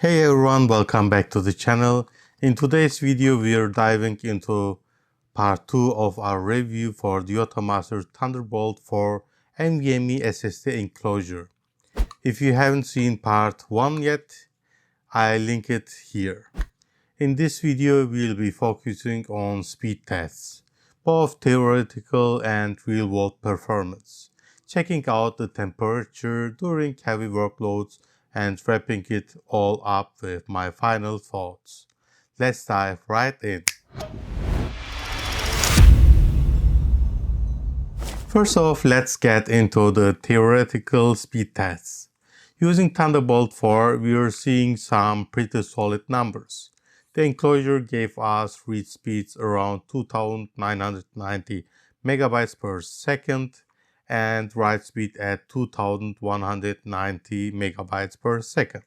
Hey everyone, welcome back to the channel. In today's video, we are diving into part 2 of our review for the Yottamaster Thunderbolt for NVMe SSD Enclosure. If you haven't seen part 1 yet, I link it here. In this video, we'll be focusing on speed tests, both theoretical and real-world performance, checking out the temperature during heavy workloads, and wrapping it all up with my final thoughts. Let's dive right in. First off, let's get into the theoretical speed tests. Using Thunderbolt 4, we are seeing some pretty solid numbers. The enclosure gave us read speeds around 2990 megabytes per second and write speed at 2190 megabytes per second.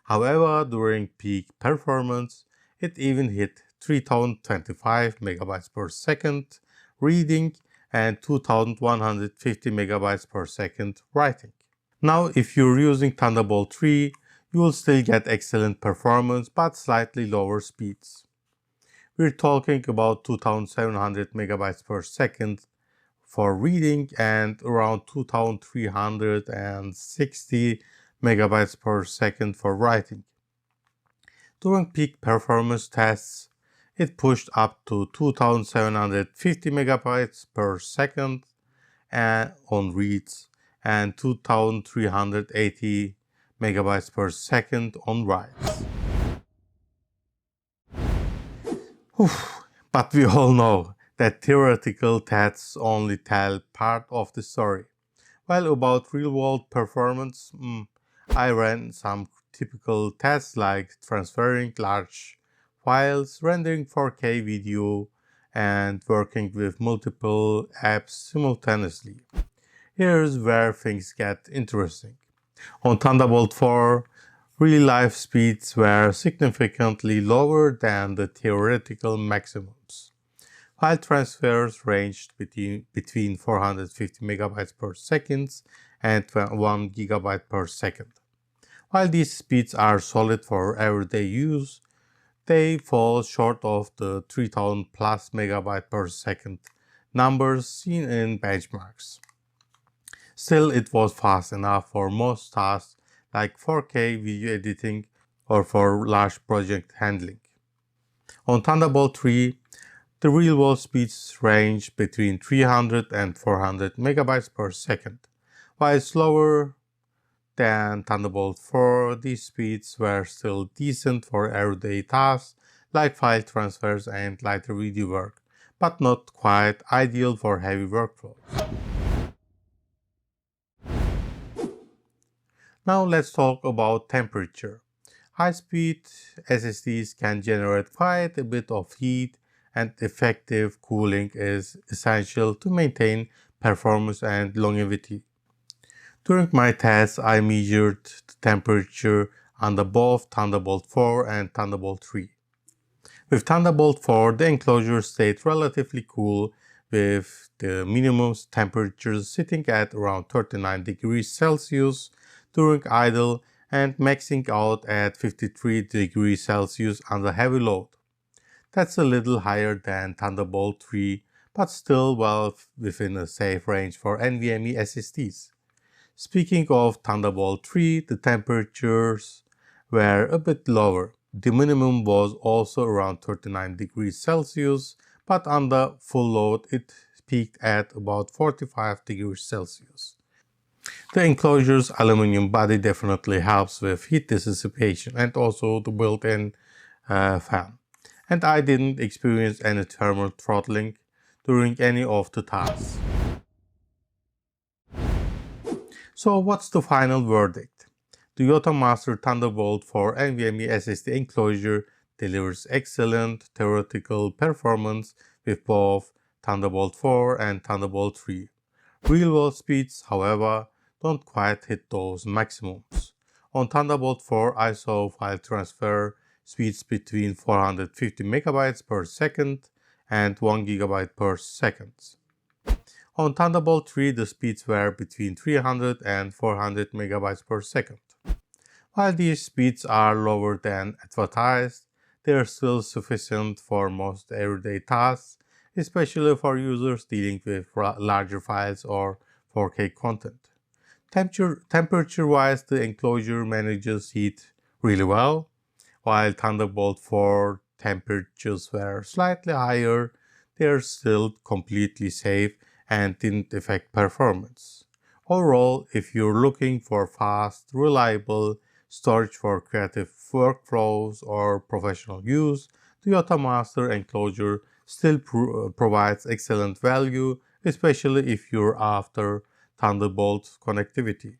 However, during peak performance, it even hit 3025 megabytes per second reading and 2150 megabytes per second writing. Now, if you're using Thunderbolt 3, you will still get excellent performance but slightly lower speeds. We're talking about 2700 megabytes per second for reading and around 2360 megabytes per second for writing. During peak performance tests, it pushed up to 2750 megabytes per second on reads and 2380 megabytes per second on writes. But we all know that theoretical tests only tell part of the story. While about real-world performance, I ran some typical tests like transferring large files, rendering 4K video, and working with multiple apps simultaneously. Here's where things get interesting. On Thunderbolt 4, real-life speeds were significantly lower than the theoretical maximums. File transfers ranged between 450 megabytes per second and 1 gigabyte per second. While these speeds are solid for everyday use, they fall short of the 3000 plus megabyte per second numbers seen in benchmarks. Still, it was fast enough for most tasks like 4K video editing or for large project handling. On Thunderbolt 3, the real-world speeds range between 300 and 400 megabytes per second. While slower than Thunderbolt 4, these speeds were still decent for everyday tasks like file transfers and lighter video work, but not quite ideal for heavy workflows. Now let's talk about temperature. High-speed SSDs can generate quite a bit of heat, and effective cooling is essential to maintain performance and longevity. During my tests, I measured the temperature under both Thunderbolt 4 and Thunderbolt 3. With Thunderbolt 4, the enclosure stayed relatively cool, with the minimum temperatures sitting at around 39 degrees Celsius during idle and maxing out at 53 degrees Celsius under heavy load. That's a little higher than Thunderbolt 3, but still well within a safe range for NVMe SSDs. Speaking of Thunderbolt 3, the temperatures were a bit lower. The minimum was also around 39 degrees Celsius, but under full load it peaked at about 45 degrees Celsius. The enclosure's aluminum body definitely helps with heat dissipation and also the built-in fan. And I didn't experience any thermal throttling during any of the tasks. So what's the final verdict? The Yottamaster Thunderbolt for NVMe SSD Enclosure delivers excellent theoretical performance with both Thunderbolt 4 and Thunderbolt 3. Real-world speeds, however, don't quite hit those maximums. On Thunderbolt 4, I saw file transfer speeds between 450 megabytes per second and 1 gigabyte per second. On Thunderbolt 3, the speeds were between 300 and 400 megabytes per second. While these speeds are lower than advertised, they are still sufficient for most everyday tasks, especially for users dealing with larger files or 4K content. Temperature-wise, the enclosure manages heat really well. While Thunderbolt 4 temperatures were slightly higher, they are still completely safe and didn't affect performance. Overall, if you're looking for fast, reliable storage for creative workflows or professional use, the Yottamaster Enclosure still provides excellent value, especially if you're after Thunderbolt connectivity.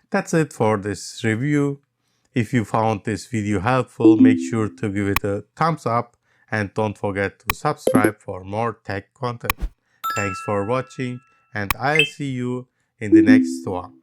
That's it for this review. If you found this video helpful, make sure to give it a thumbs up and don't forget to subscribe for more tech content. Thanks for watching and I'll see you in the next one.